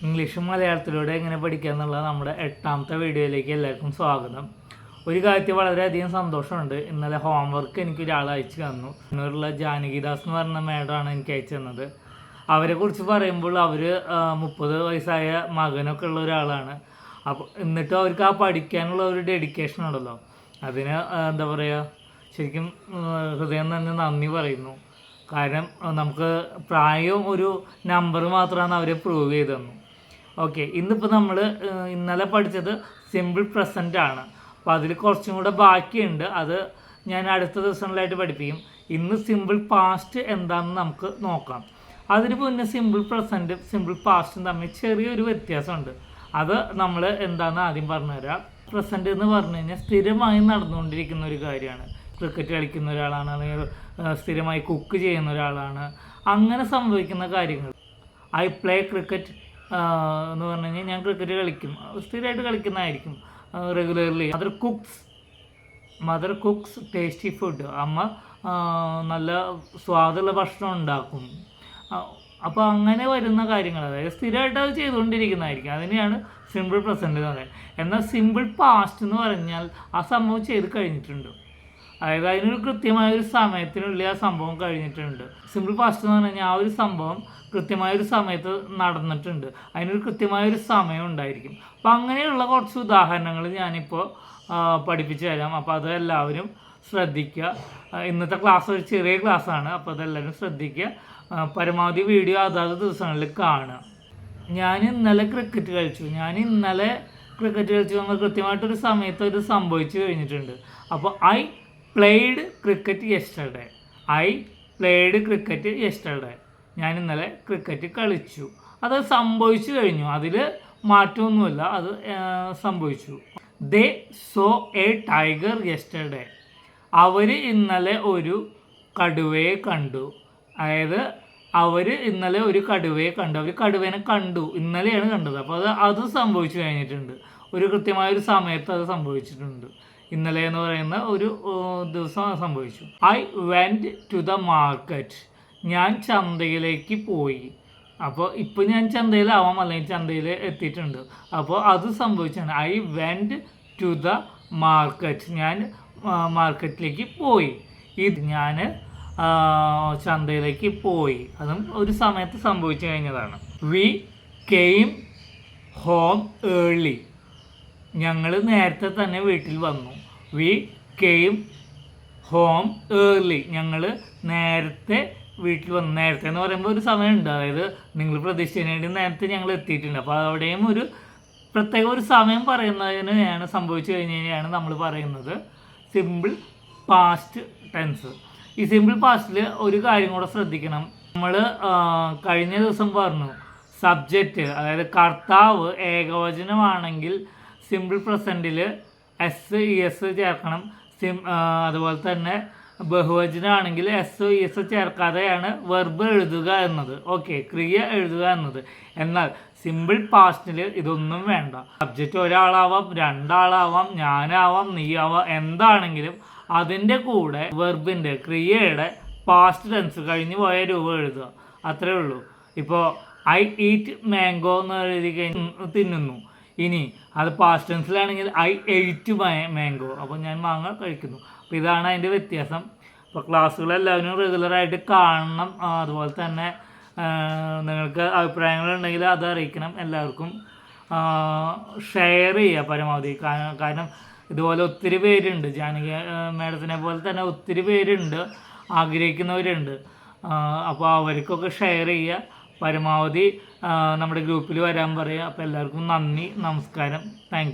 ഇംഗ്ലീഷും മലയാളത്തിലൂടെ എങ്ങനെ പഠിക്കുക എന്നുള്ള നമ്മുടെ 8ാമത്തെ വീഡിയോയിലേക്ക് എല്ലാവർക്കും സ്വാഗതം. ഒരു കാര്യത്തിൽ വളരെയധികം സന്തോഷമുണ്ട്. ഇന്നലെ ഹോംവർക്ക് എനിക്ക് ഒരാൾ അയച്ചു തന്നു. ഇന്നൂറുള്ള ജാനകിദാസ് എന്ന് പറഞ്ഞ മേഡമാണ് എനിക്ക് അയച്ചു തന്നത്. അവരെക്കുറിച്ച് പറയുമ്പോൾ അവർ 30 വയസ്സായ മകനൊക്കെ ഉള്ള ഒരാളാണ്. അപ്പോൾ എന്നിട്ടും അവർക്ക് ആ പഠിക്കാനുള്ള ഒരു ഡെഡിക്കേഷൻ ഉണ്ടല്ലോ, അതിന് എന്താ പറയുക, ശരിക്കും ഹൃദയം തന്നെ നന്ദി പറയുന്നു. കാരണം നമുക്ക് പ്രായവും ഒരു നമ്പർ മാത്രമാണ് അവരെ പ്രൂവ് ചെയ്ത് തന്നു. ഓക്കെ, ഇന്നിപ്പോൾ നമ്മൾ ഇന്നലെ പഠിച്ചത് സിമ്പിൾ പ്രസൻ്റ് ആണ്. അപ്പോൾ അതിൽ കുറച്ചും കൂടെ ബാക്കിയുണ്ട്. അത് ഞാൻ അടുത്ത ദിവസങ്ങളിലായിട്ട് പഠിപ്പിക്കും. ഇന്ന് സിമ്പിൾ പാസ്റ്റ് എന്താണെന്ന് നമുക്ക് നോക്കാം. അതിന് മുന്നേ സിമ്പിൾ പ്രസൻറ്റും സിമ്പിൾ പാസ്റ്റും തമ്മിൽ ചെറിയൊരു വ്യത്യാസമുണ്ട്. അത് നമ്മൾ എന്താണെന്ന് ആദ്യം പറഞ്ഞുതരാം. പ്രസൻറ്റ് എന്ന് പറഞ്ഞു കഴിഞ്ഞാൽ സ്ഥിരമായി നടന്നുകൊണ്ടിരിക്കുന്ന ഒരു കാര്യമാണ്. ക്രിക്കറ്റ് കളിക്കുന്ന ഒരാളാണ്, അല്ലെങ്കിൽ സ്ഥിരമായി കുക്ക് ചെയ്യുന്ന ഒരാളാണ്, അങ്ങനെ സംഭവിക്കുന്ന കാര്യങ്ങൾ. ഐ പ്ലേ ക്രിക്കറ്റ് എന്ന് പറഞ്ഞു കഴിഞ്ഞാൽ ഞാൻ ക്രിക്കറ്റ് കളിക്കും, സ്ഥിരമായിട്ട് കളിക്കുന്നതായിരിക്കും regularly. Mother cooks tasty food. അമ്മ നല്ല സ്വാദുള്ള ഭക്ഷണം ഉണ്ടാക്കും. അപ്പോൾ അങ്ങനെ വരുന്ന കാര്യങ്ങൾ, അതായത് സ്ഥിരമായിട്ട് അത് ചെയ്തുകൊണ്ടിരിക്കുന്നതായിരിക്കും. അതിനെയാണ് സിമ്പിൾ പ്രസൻറ്റ് എന്ന് പറയുന്നത്. എന്നാൽ സിമ്പിൾ പാസ്റ്റ് എന്ന് പറഞ്ഞാൽ ആ സംഭവം ചെയ്ത് കഴിഞ്ഞിട്ടുണ്ട്, അതായത് അതിനൊരു കൃത്യമായൊരു സമയത്തിനുള്ളിൽ ആ സംഭവം കഴിഞ്ഞിട്ടുണ്ട്. സിമ്പിൾ പാസ്റ്റ് എന്ന് പറഞ്ഞു കഴിഞ്ഞാൽ ആ ഒരു സംഭവം കൃത്യമായൊരു സമയത്ത് നടന്നിട്ടുണ്ട്, അതിനൊരു കൃത്യമായൊരു സമയം ഉണ്ടായിരിക്കും. അപ്പം അങ്ങനെയുള്ള കുറച്ച് ഉദാഹരണങ്ങൾ ഞാനിപ്പോൾ പഠിപ്പിച്ചു തരാം. അപ്പോൾ അത് എല്ലാവരും ശ്രദ്ധിക്കുക. ഇന്നത്തെ ക്ലാസ് ഒരു ചെറിയ ക്ലാസ്സാണ്, അപ്പോൾ അതെല്ലാവരും ശ്രദ്ധിക്കുക. പരമാവധി വീഡിയോ അതാത് ദിവസങ്ങളിൽ കാണുക. ഞാൻ ഇന്നലെ ക്രിക്കറ്റ് കളിച്ചു നമ്മൾ കൃത്യമായിട്ടൊരു സമയത്ത് ഇത് സംഭവിച്ചു കഴിഞ്ഞിട്ടുണ്ട്. അപ്പോൾ ഐ പ്ലേഡ് ക്രിക്കറ്റ് യെസ്റ്റർഡേ. ഞാൻ ഇന്നലെ ക്രിക്കറ്റ് കളിച്ചു. അത് സംഭവിച്ചു കഴിഞ്ഞു, അതിൽ മാറ്റമൊന്നുമില്ല, അത് സംഭവിച്ചു. ദേ സോ എ ടൈഗർ യെസ്റ്റർഡേ. അവർ ഇന്നലെ ഒരു കടുവയെ കണ്ടു. അതായത് അവർ ഇന്നലെ ഒരു കടുവയെ കണ്ടു. അവർ കടുവേനെ കണ്ടു, ഇന്നലെയാണ് കണ്ടത്. അപ്പോൾ അത് സംഭവിച്ചു കഴിഞ്ഞിട്ടുണ്ട്, ഒരു കൃത്യമായൊരു സമയത്ത് അത് സംഭവിച്ചിട്ടുണ്ട്. ഇന്നലെ എന്ന് പറയുന്ന ഒരു ദിവസം സംഭവിച്ചു. I went to the market. ഞാൻ ചന്തയിലേക്ക് പോയി. അപ്പോൾ ഇപ്പോൾ ഞാൻ ചന്തയിലാവാം, അല്ലെങ്കിൽ ചന്തയിൽ എത്തിയിട്ടുണ്ട്. അപ്പോൾ അത് സംഭവിച്ചാണ്. I went to the market. ഞാൻ മാർക്കറ്റിലേക്ക് പോയി. ഞാൻ ചന്തയിലേക്ക് പോയി, അതും ഒരു സമയത്ത് സംഭവിച്ചു കഴിഞ്ഞതാണ്. We came home early. ഞങ്ങൾ നേരത്തെ തന്നെ വീട്ടിൽ വന്നു. We came home early. ഞങ്ങൾ നേരത്തെ വീട്ടിൽ വന്നു. നേരത്തെ എന്ന് പറയുമ്പോൾ ഒരു സമയമുണ്ട്, അതായത് നിങ്ങൾ പ്രതീക്ഷിച്ചതിനു നേരത്തെ ഞങ്ങൾ എത്തിയിട്ടുണ്ട്. അപ്പോൾ അവിടെയും ഒരു പ്രത്യേക ഒരു സമയം പറയുന്നതിനെയാണ്, സംഭവിച്ചു കഴിഞ്ഞാണ് നമ്മൾ പറയുന്നത് സിമ്പിൾ പാസ്റ്റ് ടെൻസ്. ഈ സിമ്പിൾ പാസ്റ്റിൽ ഒരു കാര്യം കൂടെ ശ്രദ്ധിക്കണം. നമ്മൾ കഴിഞ്ഞ ദിവസം പറഞ്ഞു, സബ്ജക്റ്റ് അതായത് കർത്താവ് ഏകവചനമാണെങ്കിൽ സിമ്പിൾ പ്രസൻറ്റിൽ SES ചേർക്കണം. അതുപോലെ തന്നെ ബഹുവചനമാണെങ്കിൽ SOES ചേർക്കാതെയാണ് വെർബ് എഴുതുക എന്നത്, ഓക്കെ, ക്രിയ എഴുതുക എന്നത്. എന്നാൽ സിമ്പിൾ പാസ്റ്റിൽ ഇതൊന്നും വേണ്ട. സബ്ജക്റ്റ് ഒരാളാവാം, രണ്ടാളാവാം, ഞാനാവാം, നീയാവാം, എന്താണെങ്കിലും അതിൻ്റെ കൂടെ വെർബിൻ്റെ, ക്രിയയുടെ പാസ്റ്റ് ടെൻസ്, കഴിഞ്ഞു പോയ രൂപം എഴുതുക, അത്രേ ഉള്ളൂ. ഇപ്പോൾ ഐ ഈറ്റ് മാംഗോ എന്ന് എഴുതി കഴിഞ്ഞ് തിന്നുന്നു. ഇനി അത് പാസ്റ്റ് ടെൻസിലാണെങ്കിൽ ഐ എയ്റ്റ് മാംഗോ, അപ്പോൾ ഞാൻ മാങ്ങ കഴിക്കുന്നു. അപ്പോൾ ഇതാണ് അതിൻ്റെ വ്യത്യാസം. അപ്പോൾ ക്ലാസ്സുകളെല്ലാവരും റെഗുലറായിട്ട് കാണണം. അതുപോലെ തന്നെ നിങ്ങൾക്ക് അഭിപ്രായങ്ങളുണ്ടെങ്കിൽ അത് അറിയിക്കണം. എല്ലാവർക്കും ഷെയർ ചെയ്യുക പരമാവധി. കാരണം ഇതുപോലെ ഒത്തിരി പേരുണ്ട്, ജാനകി മേഡത്തിനെ പോലെ തന്നെ ഒത്തിരി പേരുണ്ട്, ആഗ്രഹിക്കുന്നവരുണ്ട്. അപ്പോൾ അവർക്കൊക്കെ ഷെയർ ചെയ്യുക, പരമാവധി നമ്മുടെ ഗ്രൂപ്പിൽ വരാൻ പറയുക. അപ്പോൾ എല്ലാവർക്കും നന്ദി, നമസ്കാരം, താങ്ക് യു.